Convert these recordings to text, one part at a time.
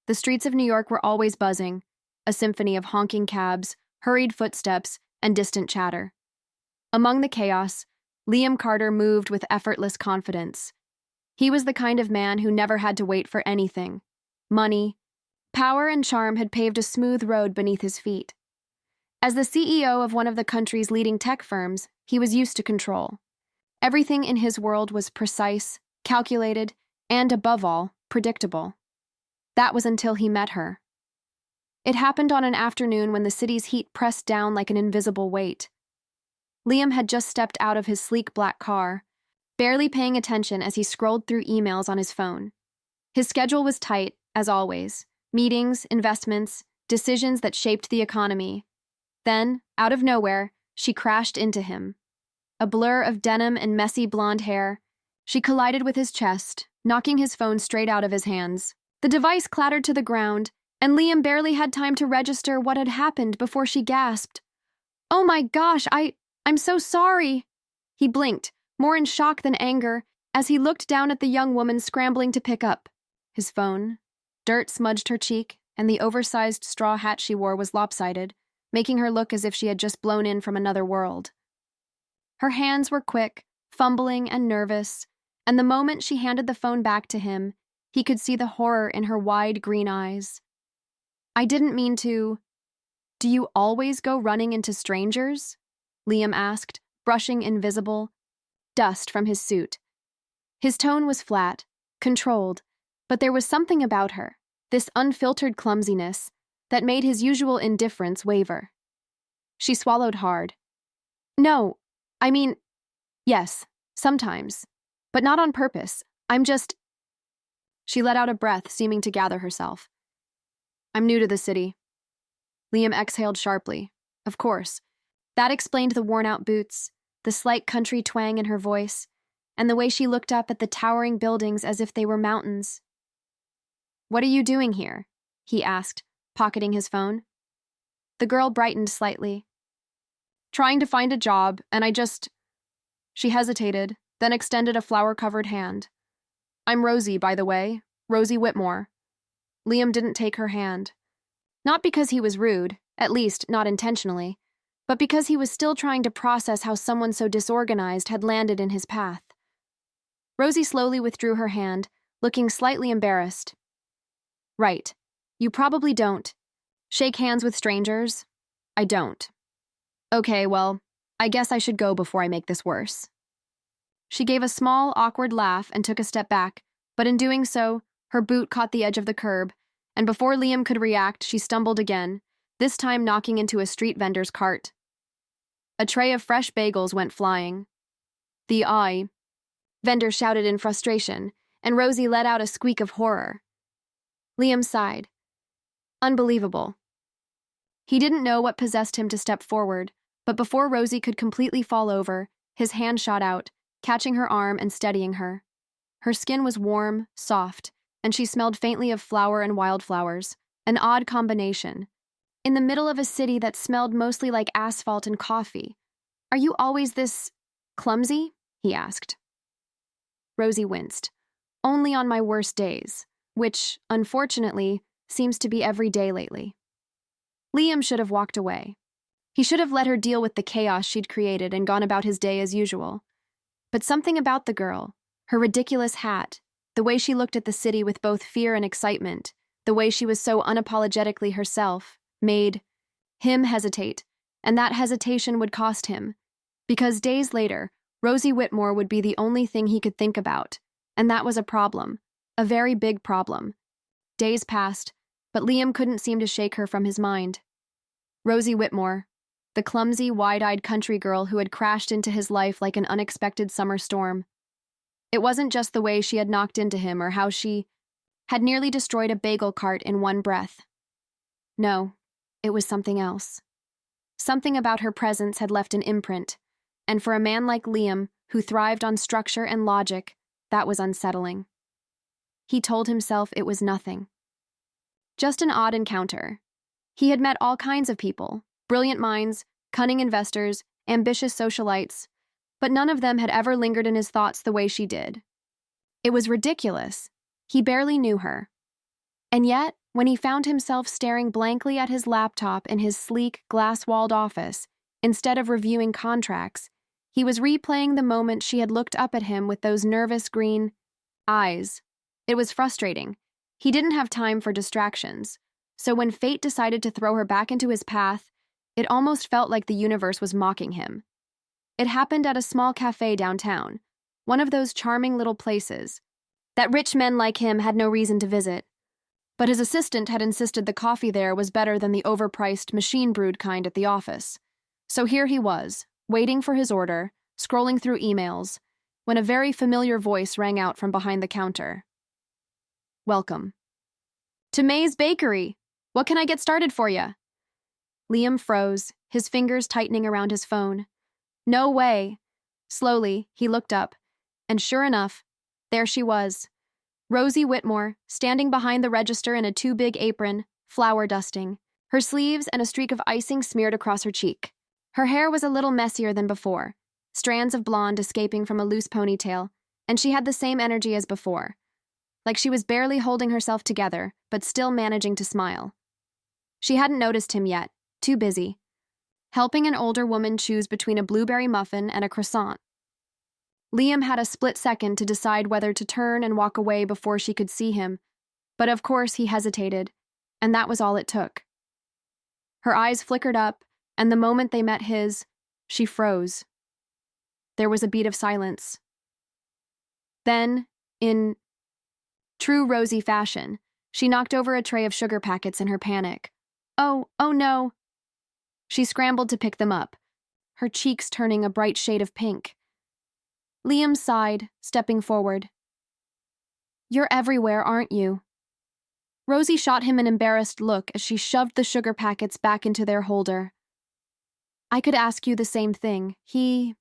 The streets of New York were always buzzing, a symphony of honking cabs, hurried footsteps, and distant chatter. Among the chaos, Liam Carter moved with effortless confidence. He was the kind of man who never had to wait for anything. Money, power, and charm had paved a smooth road beneath his feet. As the CEO of one of the country's leading tech firms, he was used to control. Everything in his world was precise, calculated, and, above all, predictable. That was until he met her. It happened on an afternoon when the city's heat pressed down like an invisible weight. Liam had just stepped out of his sleek black car, barely paying attention as he scrolled through emails on his phone. His schedule was tight, as always. Meetings, investments, decisions that shaped the economy. Then, out of nowhere, she crashed into him. A blur of denim and messy blonde hair, she collided with his chest, knocking his phone straight out of his hands. The device clattered to the ground, and Liam barely had time to register what had happened before she gasped. "Oh my gosh, I'm so sorry." He blinked, more in shock than anger, as he looked down at the young woman scrambling to pick up his phone. Dirt smudged her cheek, and the oversized straw hat she wore was lopsided, making her look as if she had just blown in from another world. Her hands were quick, fumbling and nervous, and the moment she handed the phone back to him, he could see the horror in her wide green eyes. "I didn't mean to." "Do you always go running into strangers?" Liam asked, brushing invisible dust from his suit. His tone was flat, controlled, but there was something about her, this unfiltered clumsiness, that made his usual indifference waver. She swallowed hard. "No, I mean, yes, sometimes, but not on purpose. I'm just—" She let out a breath, seeming to gather herself. "I'm new to the city." Liam exhaled sharply. Of course. That explained the worn-out boots, the slight country twang in her voice, and the way she looked up at the towering buildings as if they were mountains. "What are you doing here?" he asked, pocketing his phone. The girl brightened slightly. "Trying to find a job, and I just—" She hesitated, then extended a flower-covered hand. "I'm Rosie, by the way, Rosie Whitmore." Liam didn't take her hand. Not because he was rude, at least not intentionally, but because he was still trying to process how someone so disorganized had landed in his path. Rosie slowly withdrew her hand, looking slightly embarrassed. "Right. You probably don't shake hands with strangers." "I don't." "Okay, well, I guess I should go before I make this worse." She gave a small, awkward laugh and took a step back, but in doing so, her boot caught the edge of the curb, and before Liam could react, she stumbled again, this time knocking into a street vendor's cart. A tray of fresh bagels went flying. "The eye," vendor shouted in frustration, and Rosie let out a squeak of horror. Liam sighed. Unbelievable. He didn't know what possessed him to step forward, but before Rosie could completely fall over, his hand shot out, catching her arm and steadying her. Her skin was warm, soft, and she smelled faintly of flower and wildflowers, an odd combination. In the middle of a city that smelled mostly like asphalt and coffee. "Are you always this clumsy?" he asked. Rosie winced. "Only on my worst days," which, unfortunately, seems to be every day lately. Liam should have walked away. He should have let her deal with the chaos she'd created and gone about his day as usual. But something about the girl, her ridiculous hat, the way she looked at the city with both fear and excitement, the way she was so unapologetically herself, made him hesitate, and that hesitation would cost him. Because days later, Rosie Whitmore would be the only thing he could think about, and that was a problem, a very big problem. Days passed, but Liam couldn't seem to shake her from his mind. Rosie Whitmore, the clumsy, wide-eyed country girl who had crashed into his life like an unexpected summer storm. It wasn't just the way she had knocked into him or how she had nearly destroyed a bagel cart in one breath. No, it was something else. Something about her presence had left an imprint, and for a man like Liam, who thrived on structure and logic, that was unsettling. He told himself it was nothing. Just an odd encounter. He had met all kinds of people, brilliant minds, cunning investors, ambitious socialites, but none of them had ever lingered in his thoughts the way she did. It was ridiculous. He barely knew her. And yet, when he found himself staring blankly at his laptop in his sleek, glass-walled office. Instead of reviewing contracts, he was replaying the moment she had looked up at him with those nervous green eyes. It was frustrating. He didn't have time for distractions. So when fate decided to throw her back into his path, it almost felt like the universe was mocking him. It happened at a small cafe downtown, one of those charming little places that rich men like him had no reason to visit. But his assistant had insisted the coffee there was better than the overpriced, machine-brewed kind at the office. So here he was, waiting for his order, scrolling through emails, when a very familiar voice rang out from behind the counter. "Welcome to May's Bakery. What can I get started for you?" Liam froze, his fingers tightening around his phone. No way. Slowly, he looked up, and sure enough, there she was. Rosie Whitmore, standing behind the register in a too-big apron, flour dusting, her sleeves and a streak of icing smeared across her cheek. Her hair was a little messier than before, strands of blonde escaping from a loose ponytail, and she had the same energy as before, like she was barely holding herself together, but still managing to smile. She hadn't noticed him yet, too busy, helping an older woman choose between a blueberry muffin and a croissant. Liam had a split second to decide whether to turn and walk away before she could see him, but of course he hesitated, and that was all it took. Her eyes flickered up, and the moment they met his, she froze. There was a beat of silence. Then, in true Rosie fashion, she knocked over a tray of sugar packets in her panic. Oh no. She scrambled to pick them up, her cheeks turning a bright shade of pink. Liam sighed, stepping forward. "You're everywhere, aren't you?" Rosie shot him an embarrassed look as she shoved the sugar packets back into their holder. "I could ask you the same thing," he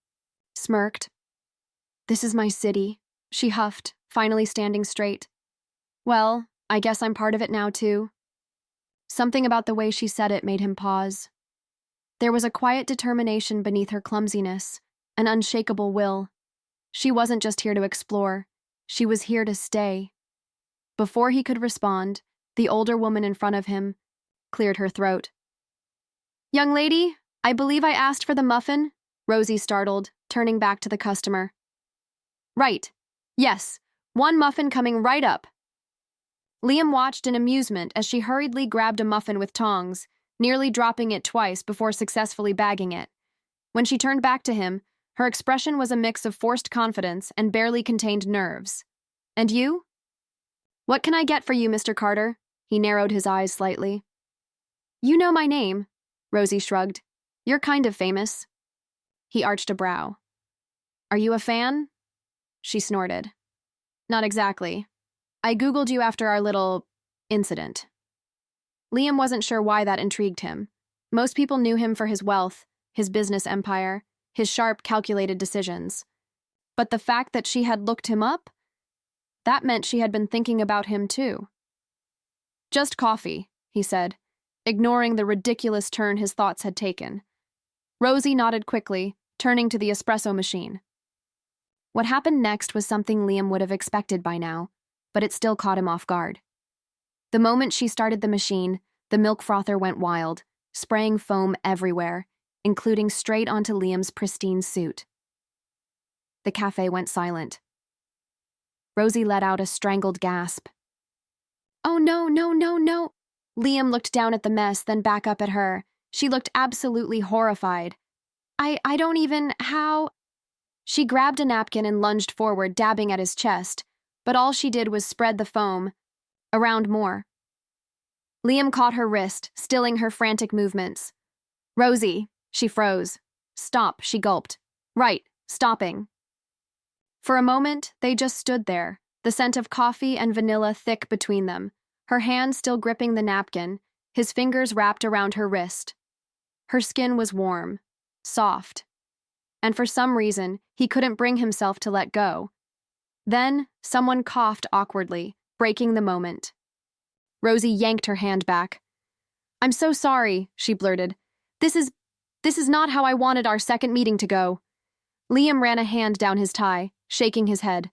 smirked. "This is my city," she huffed, finally standing straight. "Well, I guess I'm part of it now, too." Something about the way she said it made him pause. There was a quiet determination beneath her clumsiness, an unshakable will. She wasn't just here to explore, she was here to stay. Before he could respond, the older woman in front of him cleared her throat. "Young lady, I believe I asked for the muffin," Rosie startled, turning back to the customer. "Right. Yes, one muffin coming right up." Liam watched in amusement as she hurriedly grabbed a muffin with tongs, nearly dropping it twice before successfully bagging it. When she turned back to him, her expression was a mix of forced confidence and barely contained nerves. "And you?" "What can I get for you, Mr. Carter?" He narrowed his eyes slightly. "You know my name," Rosie shrugged. "You're kind of famous." He arched a brow. "Are you a fan?" She snorted. "Not exactly. I Googled you after our little incident." Liam wasn't sure why that intrigued him. Most people knew him for his wealth, his business empire, his sharp, calculated decisions. But the fact that she had looked him up? That meant she had been thinking about him too. "Just coffee," he said, ignoring the ridiculous turn his thoughts had taken. Rosie nodded quickly, turning to the espresso machine. What happened next was something Liam would have expected by now, but it still caught him off guard. The moment she started the machine, the milk frother went wild, spraying foam everywhere, including straight onto Liam's pristine suit. The cafe went silent. Rosie let out a strangled gasp. "Oh no, no, no, no." Liam looked down at the mess, then back up at her. She looked absolutely horrified. I don't even, how?" She grabbed a napkin and lunged forward, dabbing at his chest, but all she did was spread the foam around more. Liam caught her wrist, stilling her frantic movements. "Rosie." She froze. "Stop," she gulped. "Right, stopping." For a moment, they just stood there, the scent of coffee and vanilla thick between them, her hand still gripping the napkin, his fingers wrapped around her wrist. Her skin was warm, soft, and for some reason, he couldn't bring himself to let go. Then, someone coughed awkwardly, breaking the moment. Rosie yanked her hand back. "I'm so sorry," she blurted. This is not how I wanted our second meeting to go." Liam ran a hand down his tie, shaking his head.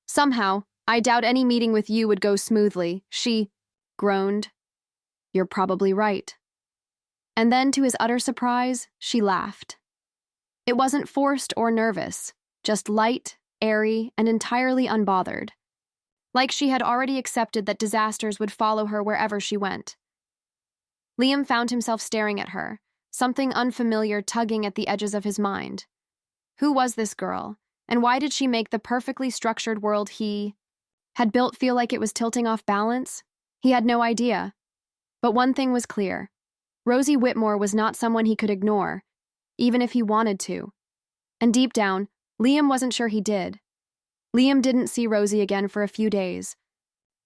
"Somehow, I doubt any meeting with you would go smoothly," she groaned, "You're probably right." And then, to his utter surprise, she laughed. It wasn't forced or nervous, just light, airy, and entirely unbothered. Like she had already accepted that disasters would follow her wherever she went. Liam found himself staring at her, something unfamiliar tugging at the edges of his mind. Who was this girl, and why did she make the perfectly structured world he had built feel like it was tilting off balance? He had no idea. But one thing was clear. Rosie Whitmore was not someone he could ignore, even if he wanted to. And deep down, Liam wasn't sure he did. Liam didn't see Rosie again for a few days.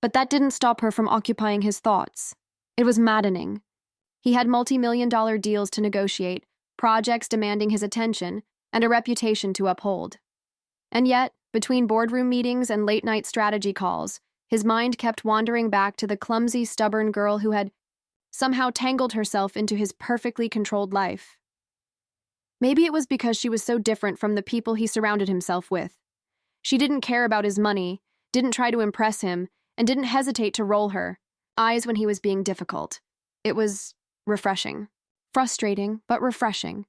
But that didn't stop her from occupying his thoughts. It was maddening. He had multi-million-dollar deals to negotiate, projects demanding his attention, and a reputation to uphold. And yet, between boardroom meetings and late-night strategy calls, his mind kept wandering back to the clumsy, stubborn girl who had somehow tangled herself into his perfectly controlled life. Maybe it was because she was so different from the people he surrounded himself with. She didn't care about his money, didn't try to impress him, and didn't hesitate to roll her eyes when he was being difficult. It was refreshing. Frustrating, but refreshing.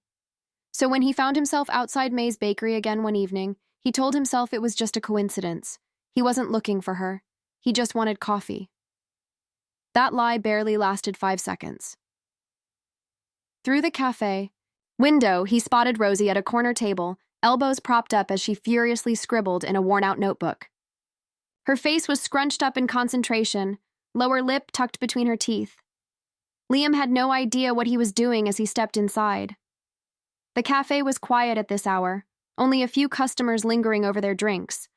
So when he found himself outside May's bakery again one evening, he told himself it was just a coincidence. He wasn't looking for her. He just wanted coffee. That lie barely lasted 5 seconds. Through the cafe window, he spotted Rosie at a corner table, elbows propped up as she furiously scribbled in a worn-out notebook. Her face was scrunched up in concentration, lower lip tucked between her teeth. Liam had no idea what he was doing as he stepped inside. The cafe was quiet at this hour, only a few customers lingering over their drinks.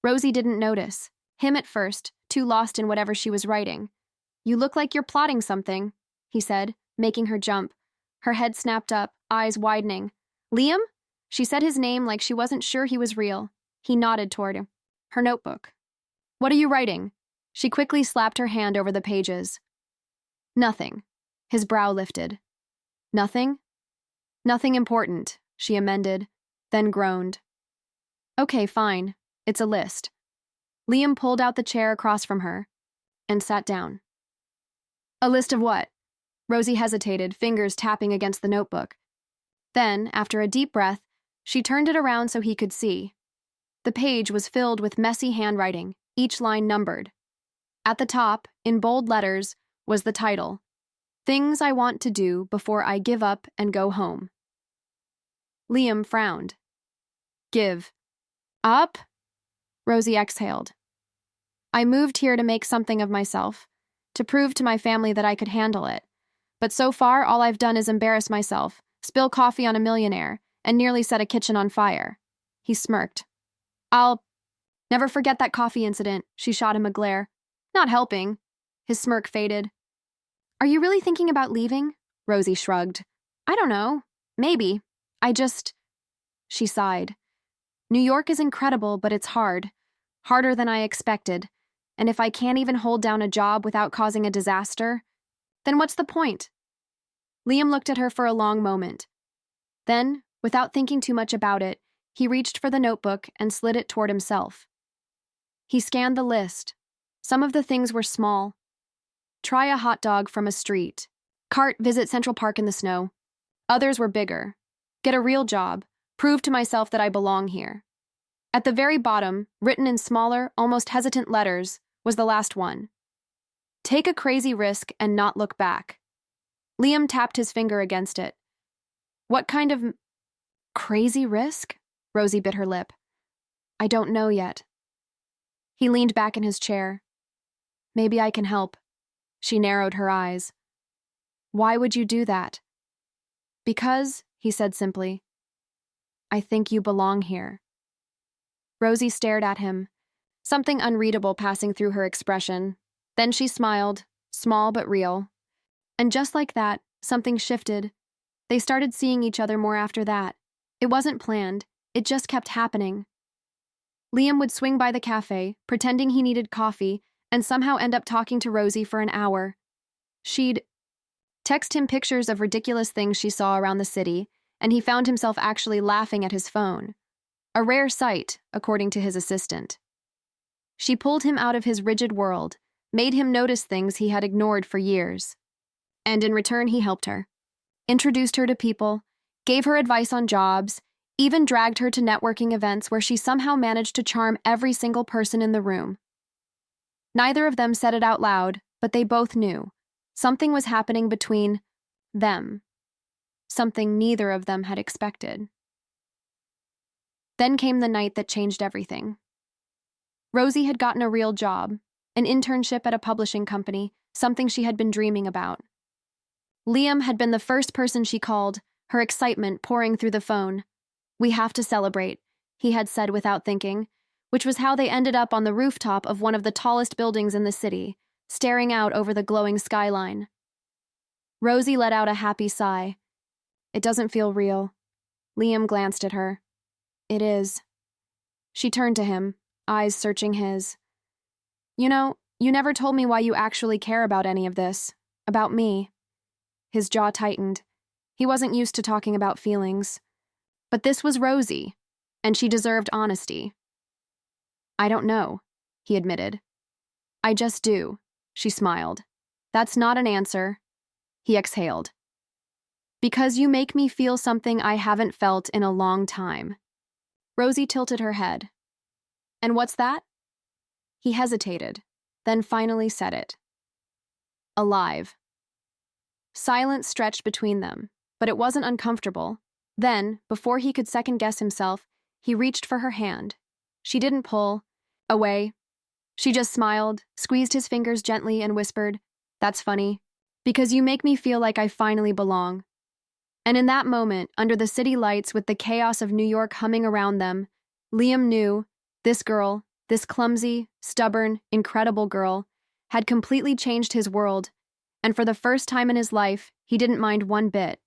Rosie didn't notice him at first, too lost in whatever she was writing. "You look like you're plotting something," he said, making her jump. Her head snapped up, eyes widening. "Liam?" She said his name like she wasn't sure he was real. He nodded toward him. Her notebook. "What are you writing?" She quickly slapped her hand over the pages. "Nothing." His brow lifted. "Nothing?" "Nothing important," she amended, then groaned. "Okay, fine. It's a list." Liam pulled out the chair across from her and sat down. "A list of what?" Rosie hesitated, fingers tapping against the notebook. Then, after a deep breath, she turned it around so he could see. The page was filled with messy handwriting, each line numbered. At the top, in bold letters, was the title, "Things I Want to Do Before I Give Up and Go Home." Liam frowned. "Give up?" Rosie exhaled. "I moved here to make something of myself, to prove to my family that I could handle it. But so far, all I've done is embarrass myself, spill coffee on a millionaire, and nearly set a kitchen on fire." He smirked. "I'll never forget that coffee incident," she shot him a glare. "Not helping." His smirk faded. "Are you really thinking about leaving?" Rosie shrugged. "I don't know. Maybe. She sighed. "New York is incredible, but it's hard. Harder than I expected. And if I can't even hold down a job without causing a disaster, then what's the point?" Liam looked at her for a long moment. Then, without thinking too much about it, he reached for the notebook and slid it toward himself. He scanned the list. Some of the things were small. Try a hot dog from a street. Cart visit Central Park in the snow. Others were bigger. Get a real job. Prove to myself that I belong here. At the very bottom, written in smaller, almost hesitant letters, was the last one. Take a crazy risk and not look back. Liam tapped his finger against it. What kind of crazy risk? Rosie bit her lip. I don't know yet. He leaned back in his chair. Maybe I can help. She narrowed her eyes. Why would you do that? Because, he said simply, I think you belong here. Rosie stared at him, something unreadable passing through her expression. Then she smiled, small but real. And just like that, something shifted. They started seeing each other more after that. It wasn't planned, it just kept happening. Liam would swing by the cafe, pretending he needed coffee, and somehow end up talking to Rosie for an hour. She'd text him pictures of ridiculous things she saw around the city, and he found himself actually laughing at his phone. A rare sight, according to his assistant. She pulled him out of his rigid world, made him notice things he had ignored for years. And in return, he helped her, introduced her to people, gave her advice on jobs, even dragged her to networking events where she somehow managed to charm every single person in the room. Neither of them said it out loud, but they both knew. Something was happening between them. Something neither of them had expected. Then came the night that changed everything. Rosie had gotten a real job, an internship at a publishing company, something she had been dreaming about. Liam had been the first person she called, her excitement pouring through the phone. "We have to celebrate," he had said without thinking, which was how they ended up on the rooftop of one of the tallest buildings in the city, staring out over the glowing skyline. Rosie let out a happy sigh. "It doesn't feel real." Liam glanced at her. "It is." She turned to him, eyes searching his. "You know, you never told me why you actually care about any of this. About me." His jaw tightened. He wasn't used to talking about feelings. But this was Rosie, and she deserved honesty. "I don't know," he admitted. "I just do," she smiled. "That's not an answer." He exhaled. "Because you make me feel something I haven't felt in a long time." Rosie tilted her head. "And what's that?" He hesitated, then finally said it. "Alive." Silence stretched between them, but it wasn't uncomfortable. Then, before he could second-guess himself, he reached for her hand. She didn't pull away. She just smiled, squeezed his fingers gently, and whispered, "That's funny, because you make me feel like I finally belong." And in that moment, under the city lights with the chaos of New York humming around them, Liam knew this girl, this clumsy, stubborn, incredible girl, had completely changed his world, and for the first time in his life, he didn't mind one bit.